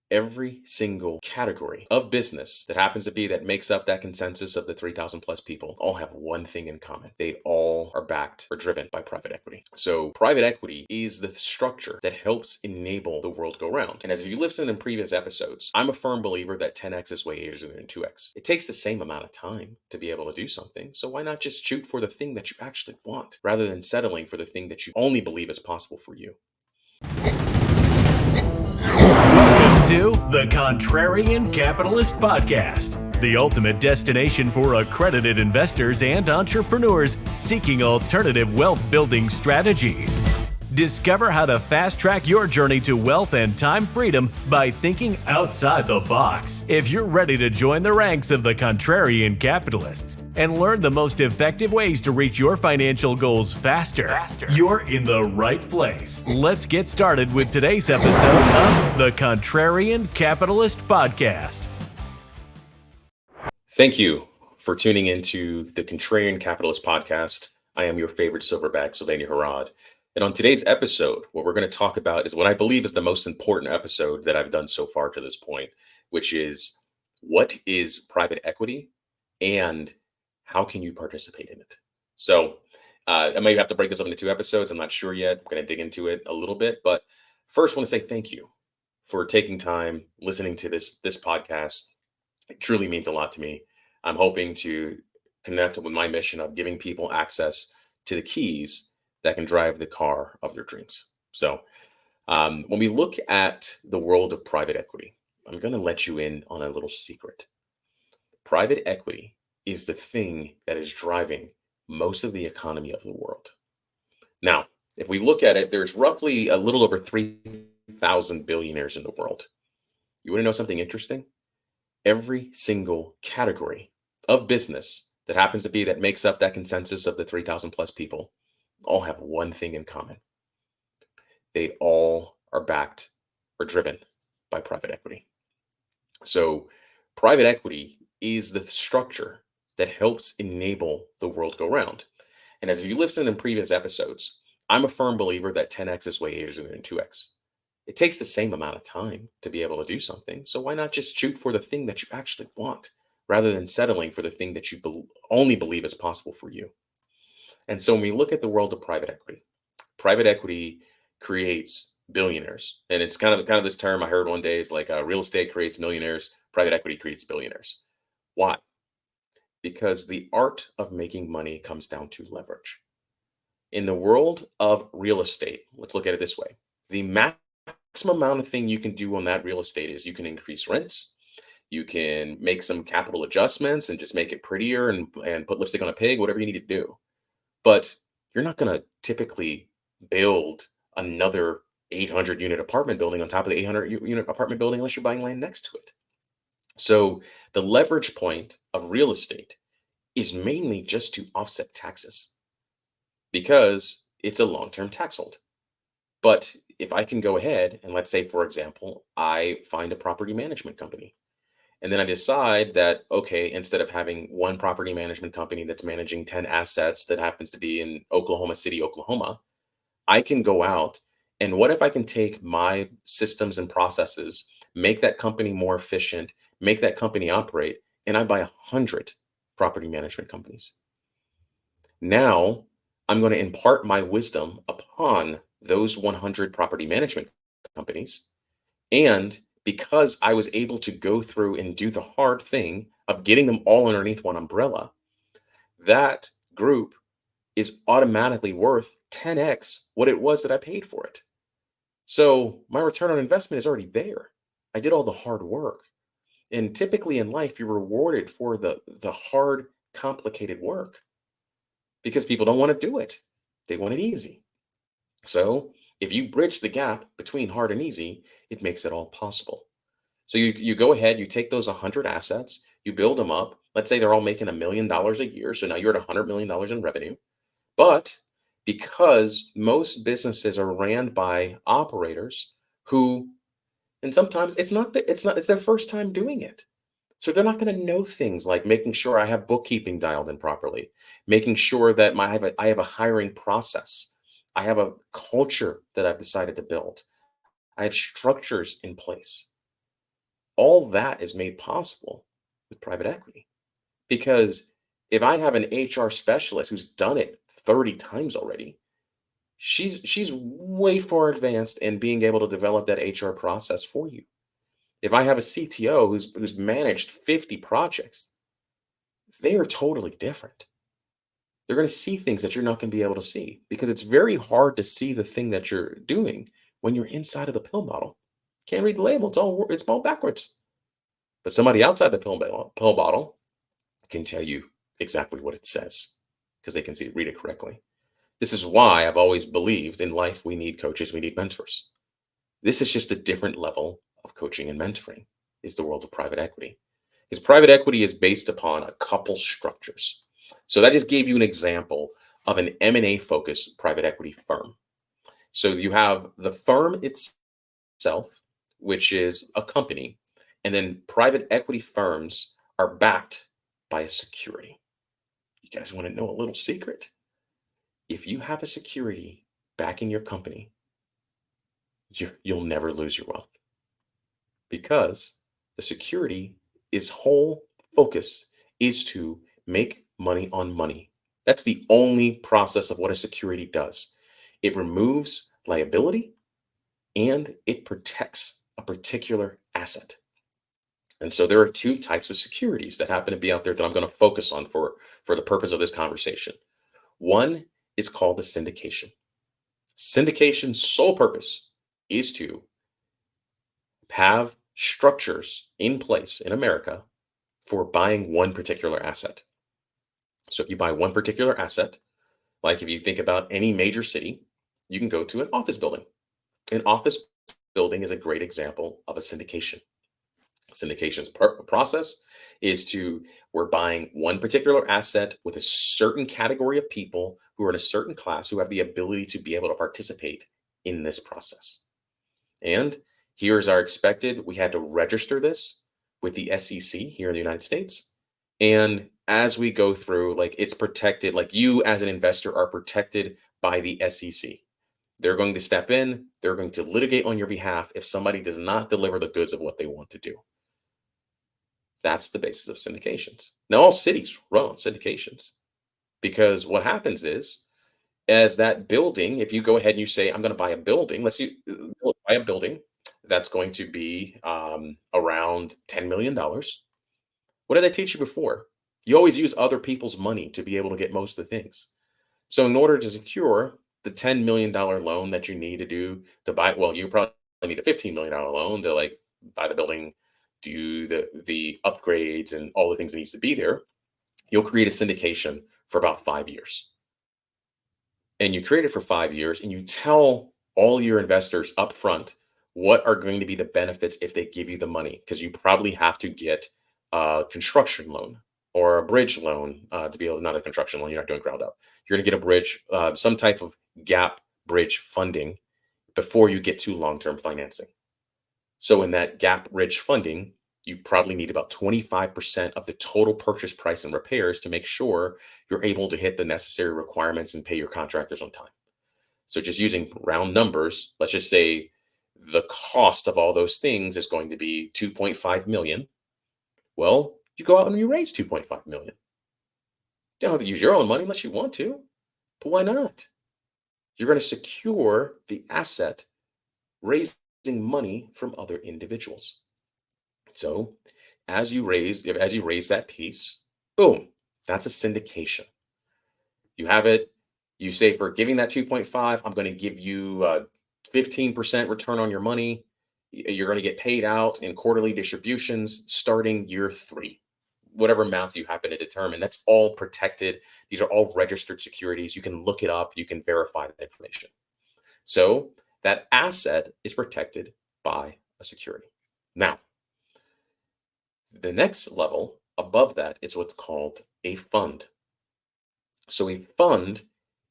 every single category of business that happens to be that makes up that consensus of the 3,000 plus people all have one thing in common. They all are backed or driven by private equity. So private equity is the structure that helps enable the world go round. And as you listened in previous episodes, I'm a firm believer that 10x is way easier than 2x. It takes the same amount of time to be able to do something. So why not just shoot for the thing that you actually want rather than settling for the thing that you only believe is possible for you? Welcome to the Contrarian Capitalist Podcast, the ultimate destination for accredited investors and entrepreneurs seeking alternative wealth building strategies. Discover how to fast track your journey to wealth and time freedom by thinking outside the box. If you're ready to join the ranks of the Contrarian Capitalists and learn the most effective ways to reach your financial goals faster, you're in the right place. Let's get started with today's episode of the Contrarian Capitalist Podcast. Thank you for tuning into the Contrarian Capitalist Podcast. I am your favorite silverback, Sylvania Harrod. And on today's episode, what we're going to talk about is what I believe is the most important episode that I've done so far to this point, which is what is private equity and how can you participate in it? So I may have to break this up into 2 episodes. I'm not sure yet. I'm going to dig into it a little bit. But first, I want to say thank you for taking time listening to this podcast. It truly means a lot to me. I'm hoping to connect with my mission of giving people access to the keys that can drive the car of their dreams. So when we look at the world of private equity, I'm going to let you in on a little secret. Private equity is the thing that is driving most of the economy of the world. Now, if we look at it, there's roughly a little over 3,000 billionaires in the world. You want to know something interesting? Every single category of business that happens to be that makes up that consensus of the 3,000 plus people all have one thing in common. They all are backed or driven by private equity. So private equity is the structure that helps enable the world go round. And as you listened in previous episodes, I'm a firm believer that 10x is way easier than 2x. It takes the same amount of time to be able to do something. So why not just shoot for the thing that you actually want rather than settling for the thing that you only believe is possible for you? And so when we look at the world of private equity creates billionaires. And it's kind of this term I heard one day. It's like real estate creates millionaires. Private equity creates billionaires. Why? Because the art of making money comes down to leverage. In the world of real estate, let's look at it this way. The maximum amount of thing you can do on that real estate is you can increase rents. You can make some capital adjustments and just make it prettier and put lipstick on a pig, whatever you need to do. But you're not going to typically build another 800 unit apartment building on top of the 800 unit apartment building unless you're buying land next to it. So the leverage point of real estate is mainly just to offset taxes because it's a long-term tax hold. But if I can go ahead and let's say, for example, I find a property management company. And then I decide that, okay, instead of having one property management company that's managing 10 assets that happens to be in Oklahoma City, Oklahoma, I can go out and what if I can take my systems and processes, make that company more efficient, make that company operate, and I buy 100 property management companies. Now I'm going to impart my wisdom upon those 100 property management companies. And because I was able to go through and do the hard thing of getting them all underneath one umbrella, that group is automatically worth 10x what it was that I paid for it. So my return on investment is already there. I did all the hard work. And typically in life, you're rewarded for the hard, complicated work because people don't want to do it. They want it easy. So if you bridge the gap between hard and easy, it makes it all possible. So you go ahead, you take those 100 assets, you build them up. Let's say they're all making $1 million a year. So now you're at $100 million in revenue. But because most businesses are ran by operators who, and sometimes it's their first time doing it. So they're not going to know things like making sure I have bookkeeping dialed in properly, making sure that I have a hiring process. I have a culture that I've decided to build. I have structures in place. All that is made possible with private equity. Because if I have an HR specialist who's done it 30 times already, she's way far advanced in being able to develop that HR process for you. If I have a CTO who's managed 50 projects, they are totally different. They're going to see things that you're not going to be able to see because it's very hard to see the thing that you're doing when you're inside of the pill bottle. Can't read the label. It's all backwards. But somebody outside the pill bottle can tell you exactly what it says because they can read it correctly. This is why I've always believed in life we need coaches, we need mentors. This is just a different level of coaching and mentoring is the world of private equity. Because private equity is based upon a couple structures. So that just gave you an example of an M&A focused private equity firm. So you have the firm itself, which is a company, and then private equity firms are backed by a security. You guys want to know a little secret? If you have a security backing your company, you'll never lose your wealth because the security is whole focus is to make money on money. That's the only process of what a security does. It removes liability and it protects a particular asset. And so there are two types of securities that happen to be out there that I'm going to focus on for the purpose of this conversation. One is called the syndication. Syndication's sole purpose is to have structures in place in America for buying one particular asset. So if you buy one particular asset, like if you think about any major city, you can go to an office building. An office building is a great example of a syndication. Syndication's process is we're buying one particular asset with a certain category of people who are in a certain class who have the ability to be able to participate in this process. And here's our expected. We had to register this with the SEC here in the United States. And as we go through, like it's protected, like you as an investor are protected by the SEC. They're going to step in, they're going to litigate on your behalf if somebody does not deliver the goods of what they want to do. That's the basis of syndications. Now, all cities run on syndications because what happens is, as that building, if you go ahead and you say, I'm going to buy a building, buy a building that's going to be around $10 million. What did I teach you before? You always use other people's money to be able to get most of the things. So in order to secure the $10 million loan that you need to buy, well, you probably need a $15 million loan to like buy the building, do the upgrades and all the things that needs to be there. You'll create a syndication for about 5 years. And you create it for 5 years and you tell all your investors up front what are going to be the benefits if they give you the money, because you probably have to get a construction loan or a bridge loan to be able, not a construction loan, you're not doing ground up. You're going to get a bridge, some type of gap bridge funding before you get to long-term financing. So in that gap bridge funding, you probably need about 25% of the total purchase price and repairs to make sure you're able to hit the necessary requirements and pay your contractors on time. So just using round numbers, let's just say the cost of all those things is going to be 2.5 million. Well, you go out and you raise 2.5 million. You don't have to use your own money unless you want to, but why not? You're going to secure the asset, raising money from other individuals. So as you raise that piece, boom, that's a syndication. You have it, you say for giving that 2.5, I'm going to give you 15% return on your money. You're going to get paid out in quarterly distributions starting year 3. Whatever math you happen to determine, that's all protected. These are all registered securities. You can look it up. You can verify that information. So that asset is protected by a security. Now, the next level above that is what's called a fund. So a fund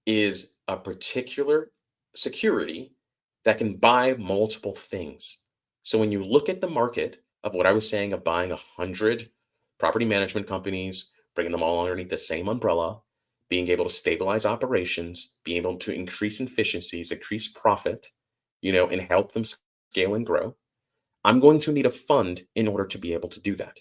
is a particular security that can buy multiple things. So when you look at the market of what I was saying of buying 100 property management companies, bringing them all underneath the same umbrella, being able to stabilize operations, being able to increase efficiencies, increase profit, and help them scale and grow. I'm going to need a fund in order to be able to do that.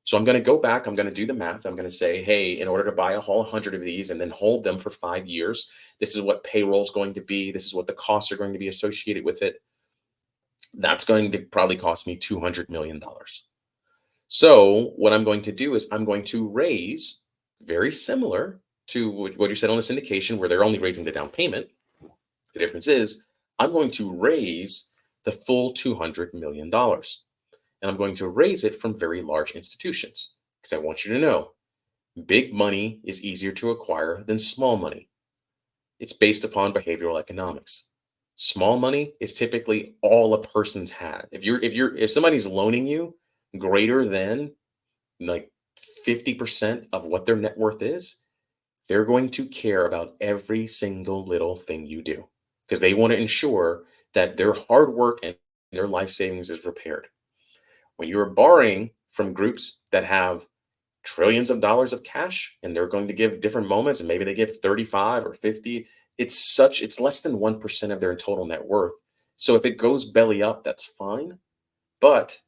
So I'm going to go back, I'm going to do the math. I'm going to say, hey, in order to buy a whole 100 of these and then hold them for 5 years, this is what payroll is going to be. This is what the costs are going to be associated with it. That's going to probably cost me $200 million. So what I'm going to do is I'm going to raise, very similar to what you said on the syndication, where they're only raising the down payment. The difference is I'm going to raise the full $200 million. And I'm going to raise it from very large institutions, because I want you to know big money is easier to acquire than small money. It's based upon behavioral economics. Small money is typically all a person's had. If somebody's loaning you greater than like 50% of what their net worth is, they're going to care about every single little thing you do, because they want to ensure that their hard work and their life savings is repaired. When you're borrowing from groups that have trillions of dollars of cash and they're going to give different moments, and maybe they give 35 or 50, it's less than 1% of their total net worth. So if it goes belly up, that's fine. But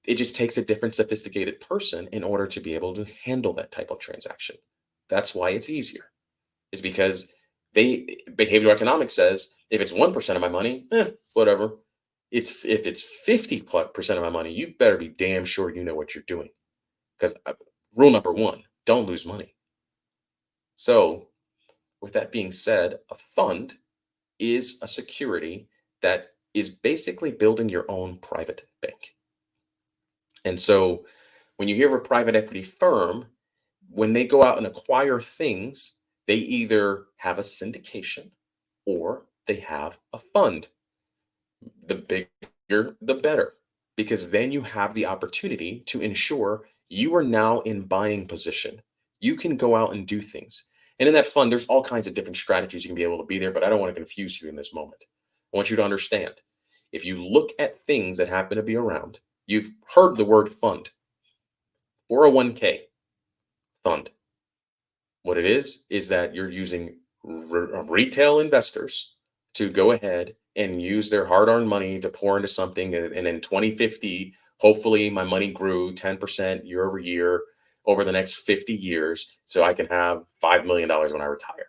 it just takes a different sophisticated person in order to be able to handle that type of transaction. That's why it's easier, is because behavioral economics says if it's 1% of my money, whatever. If it's 50% of my money, you better be damn sure you know what you're doing. Because rule number one, don't lose money. So with that being said, a fund is a security that is basically building your own private bank. And so when you hear of a private equity firm, when they go out and acquire things, they either have a syndication or they have a fund. The bigger, the better, because then you have the opportunity to ensure you are now in buying position. You can go out and do things. And in that fund, there's all kinds of different strategies you can be able to be there, but I don't want to confuse you in this moment. I want you to understand, if you look at things that happen to be around, you've heard the word fund. 401k fund. What it is that you're using retail investors to go ahead and use their hard-earned money to pour into something, and in 2050, hopefully my money grew 10% year over year over the next 50 years, so I can have $5 million when I retire.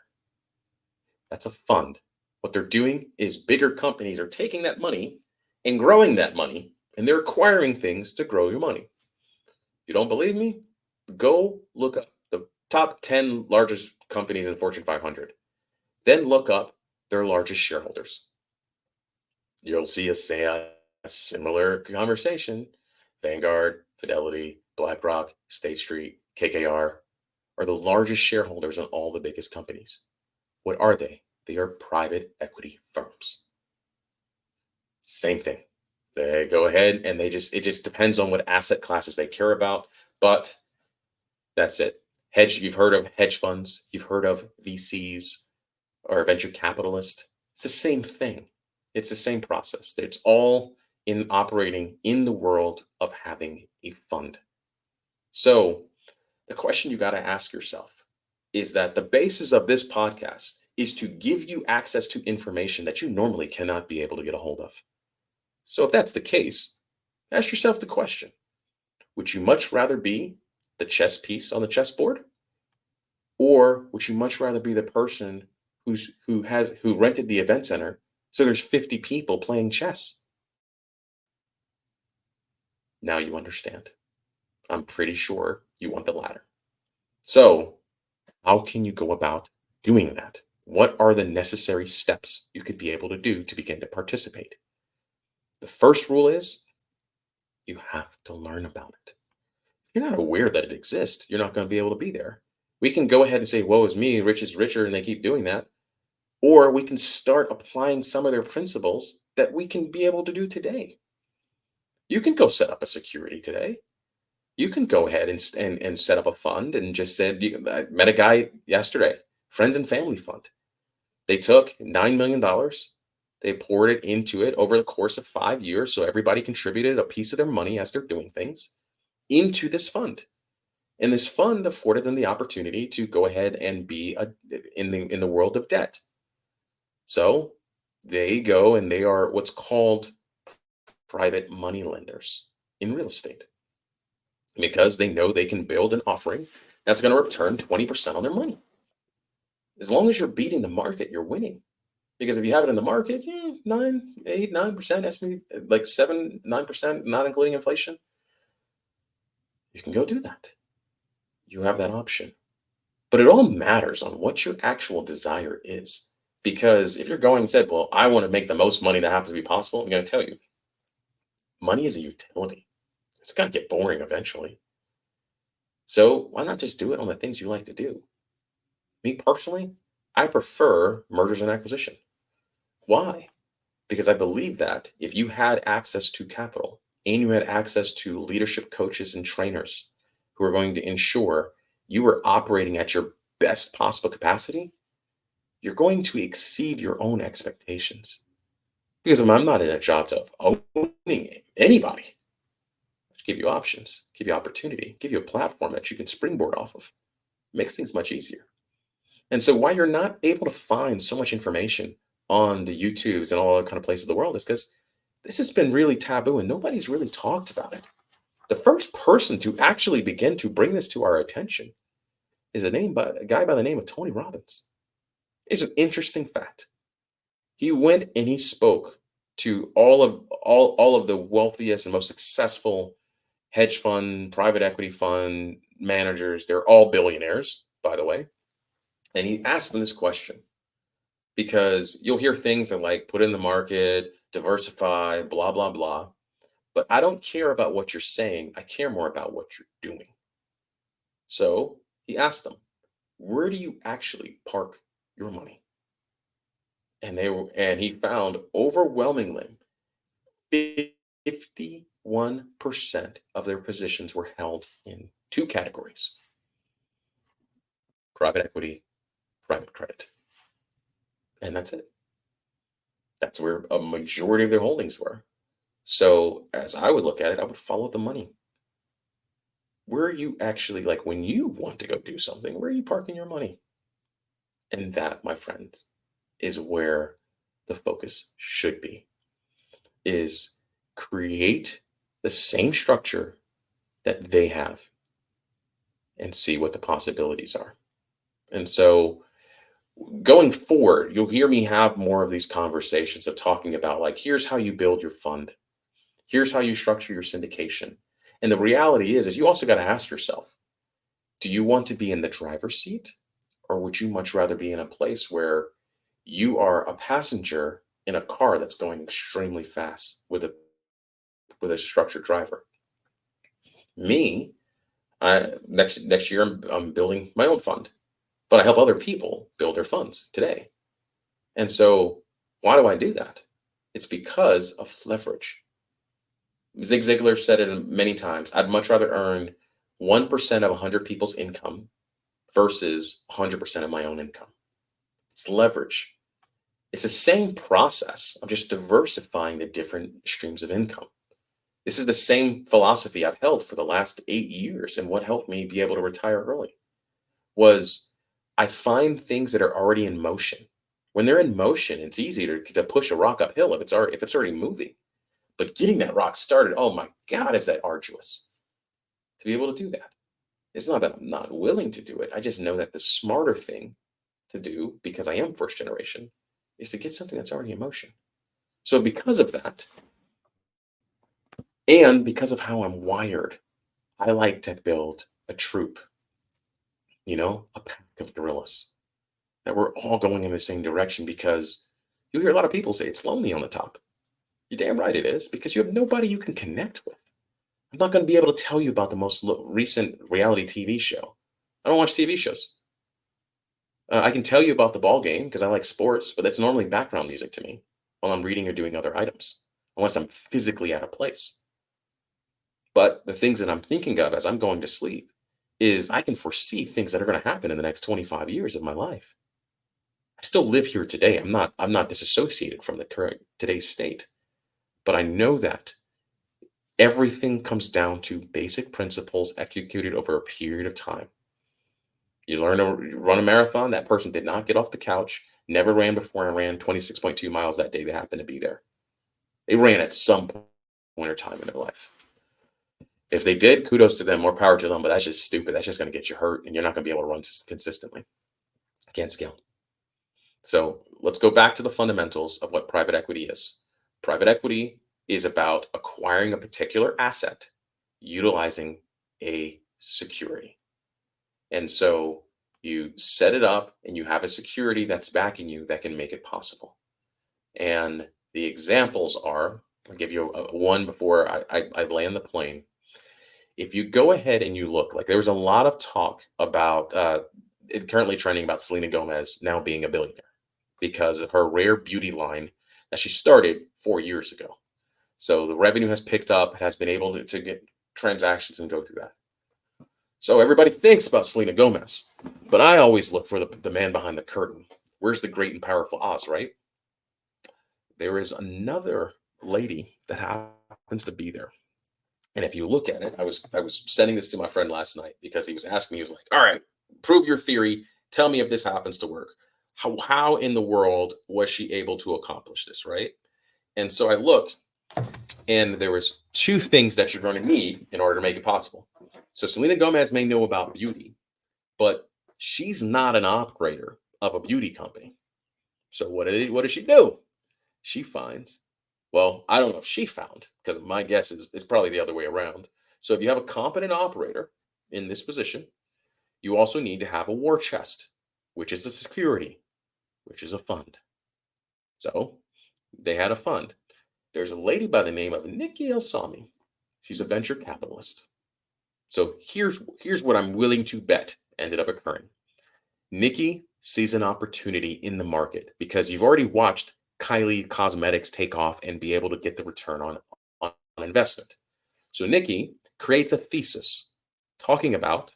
That's a fund. What they're doing is bigger companies are taking that money and growing that money, and they're acquiring things to grow your money. You don't believe me? Go look up the top 10 largest companies in Fortune 500. Then look up their largest shareholders. You'll see a similar conversation. Vanguard, Fidelity, BlackRock, State Street, KKR are the largest shareholders in all the biggest companies. What are they? They are private equity firms. Same thing. They go ahead and it just depends on what asset classes they care about, but that's it. You've heard of hedge funds, you've heard of VCs or venture capitalists. It's the same thing. It's the same process. It's all in operating in the world of having a fund. So the question you got to ask yourself is that the basis of this podcast is to give you access to information that you normally cannot be able to get a hold of. So if that's the case, ask yourself the question: would you much rather be the chess piece on the chessboard, or would you much rather be the person who rented the event center so there's 50 people playing chess? Now you understand. I'm pretty sure you want the latter. So how can you go about doing that? What are the necessary steps you could be able to do to begin to participate? The first rule is you have to learn about it. If you're not aware that it exists, you're not going to be able to be there. We can go ahead and say, woe is me, rich is richer, and they keep doing that. Or we can start applying some of their principles that we can be able to do today. You can go set up a security today. You can go ahead and set up a fund and just said, I met a guy yesterday, friends and family fund. They took $9 million. They poured it into it over the course of 5 years. So everybody contributed a piece of their money as they're doing things into this fund. And this fund afforded them the opportunity to go ahead and be in the world of debt. So they go and they are what's called private money lenders in real estate because they know they can build an offering that's going to return 20% on their money. As long as you're beating the market, you're winning. Because if you have it in the market, 9, 8, 9%, estimate like 7, 9%, not including inflation, you can go do that. You have that option. But it all matters on what your actual desire is. Because if you're going and said, well, I want to make the most money that happens to be possible, I'm going to tell you, money is a utility. It's going to get boring eventually. So why not just do it on the things you like to do? Me personally, I prefer mergers and acquisition. Why? Because I believe that if you had access to capital and you had access to leadership coaches and trainers who are going to ensure you are operating at your best possible capacity, you're going to exceed your own expectations. Because I'm not in a job to owning anybody. Just give you options, give you opportunity, give you a platform that you can springboard off of. Makes things much easier. And so why you're not able to find so much information on the YouTubes and all other kind of places of the world is because this has been really taboo and nobody's really talked about it. The first person to actually begin to bring this to our attention is a guy by the name of Tony Robbins. It's an interesting fact. He went and he spoke to all of the wealthiest and most successful hedge fund, private equity fund managers. They're all billionaires, by the way. And he asked them this question because you'll hear things that like put in the market, diversify, blah, blah, blah. But I don't care about what you're saying. I care more about what you're doing. So he asked them, where do you actually park your money? And he found overwhelmingly 51% of their positions were held in two categories: private equity, private credit. And that's it. That's where a majority of their holdings were. So as I would look at it, I would follow the money. Where are you actually, like when you want to go do something, where are you parking your money? And that, my friends, is where the focus should be, is create the same structure that they have and see what the possibilities are. And so going forward, you'll hear me have more of these conversations of talking about like, here's how you build your fund. Here's how you structure your syndication. And the reality is you also got to ask yourself, do you want to be in the driver's seat, or would you much rather be in a place where you are a passenger in a car that's going extremely fast with a structured driver? Me, next year I'm building my own fund, but I help other people build their funds today. And so why do I do that? It's because of leverage. Zig Ziglar said it many times. I'd much rather earn 1% of 100 people's income versus 100% of my own income. It's leverage. It's the same process. I'm just diversifying the different streams of income. This is the same philosophy I've held for the last 8 years. And what helped me be able to retire early was I find things that are already in motion. When they're in motion, it's easy to push a rock uphill if it's already moving. But getting that rock started, oh my God, is that arduous to be able to do that. It's not that I'm not willing to do it. I just know that the smarter thing to do, because I am first generation, is to get something that's already in motion. So because of that, and because of how I'm wired, I like to build a troop, a pack of gorillas that we're all going in the same direction, because you hear a lot of people say it's lonely on the top. You're damn right it is, because you have nobody you can connect with. I'm not going to be able to tell you about the most recent reality TV show. I don't watch TV shows. I can tell you about the ball game because I like sports, but that's normally background music to me while I'm reading or doing other items, unless I'm physically at a place. But the things that I'm thinking of as I'm going to sleep is I can foresee things that are going to happen in the next 25 years of my life. I still live here today. I'm not disassociated from the current today's state, but I know that everything comes down to basic principles executed over a period of time. You learn to run a marathon. That person did not get off the couch, never ran before, and ran 26.2 miles that day they happened to be there. They ran at some point or time in their life. If they did, kudos to them, more power to them, but that's just stupid. That's just going to get you hurt, and you're not going to be able to run consistently. Can't scale. So let's go back to the fundamentals of what private equity is. Private equity is about acquiring a particular asset, utilizing a security. And so you set it up and you have a security that's backing you that can make it possible. And the examples are, I'll give you one before I land the plane. If you go ahead and you look, like there was a lot of talk about, currently trending about Selena Gomez now being a billionaire because of her rare beauty line that she started 4 years ago. So the revenue has picked up, has been able to get transactions and go through that. So everybody thinks about Selena Gomez, but I always look for the man behind the curtain. Where's the great and powerful Oz, right? There is another lady that happens to be there. And if you look at it, I was sending this to my friend last night because he was asking me, he was like, all right, prove your theory. Tell me if this happens to work. How in the world was she able to accomplish this, right? And so I look, and there was two things that you're going to need in order to make it possible. So Selena Gomez may know about beauty, but she's not an operator of a beauty company. So what does she do? She finds, well, I don't know if she found, because my guess is probably the other way around. So if you have a competent operator in this position, you also need to have a war chest, which is a security, which is a fund. So they had a fund. There's a lady by the name of Nikki Elsami. She's a venture capitalist. So here's what I'm willing to bet ended up occurring. Nikki sees an opportunity in the market because you've already watched Kylie Cosmetics take off and be able to get the return on investment. So Nikki creates a thesis talking about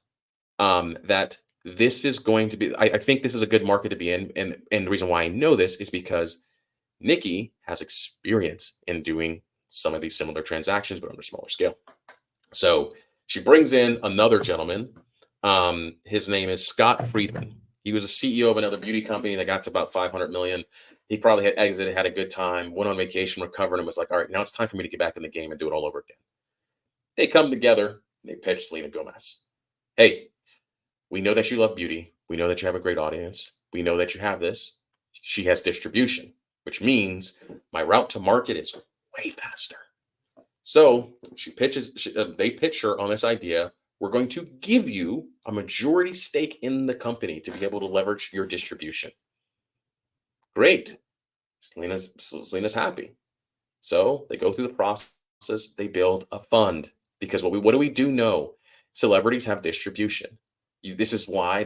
that this is going to be, I think this is a good market to be in. And the reason why I know this is because Nikki has experience in doing some of these similar transactions, but on a smaller scale. So she brings in another gentleman. His name is Scott Friedman. He was a CEO of another beauty company that got to about 500 million. He probably had exited, had a good time, went on vacation, recovered, and was like, all right, now it's time for me to get back in the game and do it all over again. They come together, they pitch Selena Gomez. Hey, we know that you love beauty. We know that you have a great audience. We know that you have this. She has distribution, which means my route to market is way faster. So they pitch her on this idea. We're going to give you a majority stake in the company to be able to leverage your distribution. Great. Selena's happy. So they go through the process. They build a fund because what do we do know? Celebrities have distribution. This is why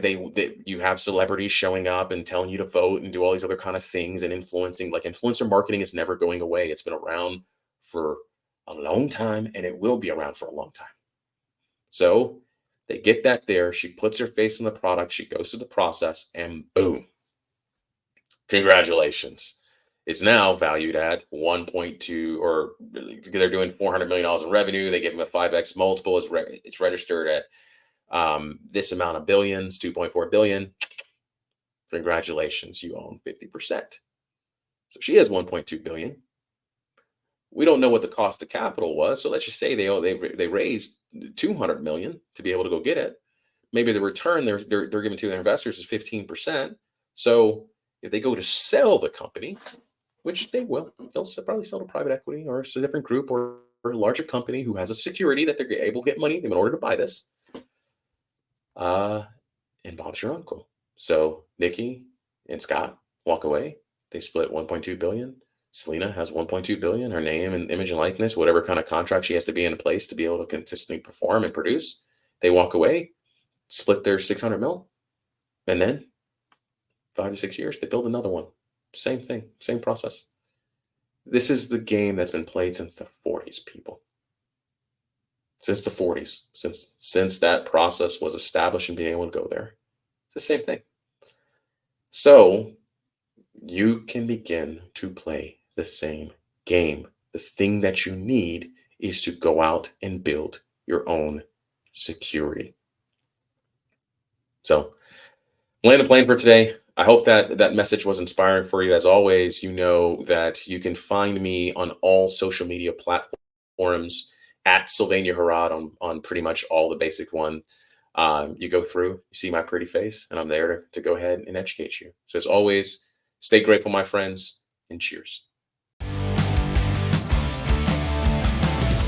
you have celebrities showing up and telling you to vote and do all these other kind of things and influencing. Like influencer marketing is never going away. It's been around for a long time and it will be around for a long time. So they get that there. She puts her face in the product. She goes through the process and boom. Congratulations. It's now valued at 1.2, or they're doing $400 million in revenue. They give them a 5x multiple. It's registered at this amount of billions, 2.4 billion. Congratulations, you own 50%. So she has 1.2 billion. We don't know what the cost of capital was. So let's just say they raised 200 million to be able to go get it. Maybe the return they're giving to their investors is 15%. So if they go to sell the company, which they will, they'll probably sell to private equity or a different group or a larger company who has a security that they're able to get money in order to buy this. And Bob's your uncle. So Nikki and Scott walk away. They split 1.2 billion. Selena has 1.2 billion, her name and image and likeness, whatever kind of contract she has to be in place to be able to consistently perform and produce. They walk away, split their 600 mil, and then 5 to 6 years, they build another one. Same thing, same process. This is the game that's been played since the 40s, people. Since the 40s, since that process was established and being able to go there. It's the same thing. So you can begin to play the same game. The thing that you need is to go out and build your own security. So land the plane for today. I hope that message was inspiring for you. As always, you know that you can find me on all social media platforms. forums, at Sylvania Harrod on pretty much all the basic one. You go through, you see my pretty face, and I'm there to go ahead and educate you. So as always, stay grateful, my friends, and cheers.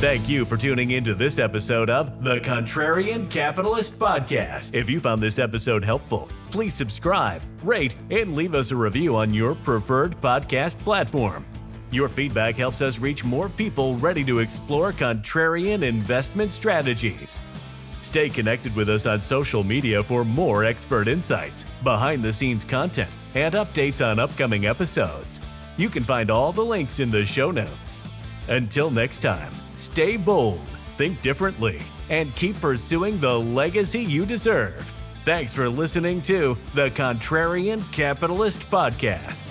Thank you for tuning into this episode of the Contrarian Capitalist Podcast. If you found this episode helpful, please subscribe, rate, and leave us a review on your preferred podcast platform. Your feedback helps us reach more people ready to explore contrarian investment strategies. Stay connected with us on social media for more expert insights, behind-the-scenes content, and updates on upcoming episodes. You can find all the links in the show notes. Until next time, stay bold, think differently, and keep pursuing the legacy you deserve. Thanks for listening to the Contrarian Capitalist Podcast.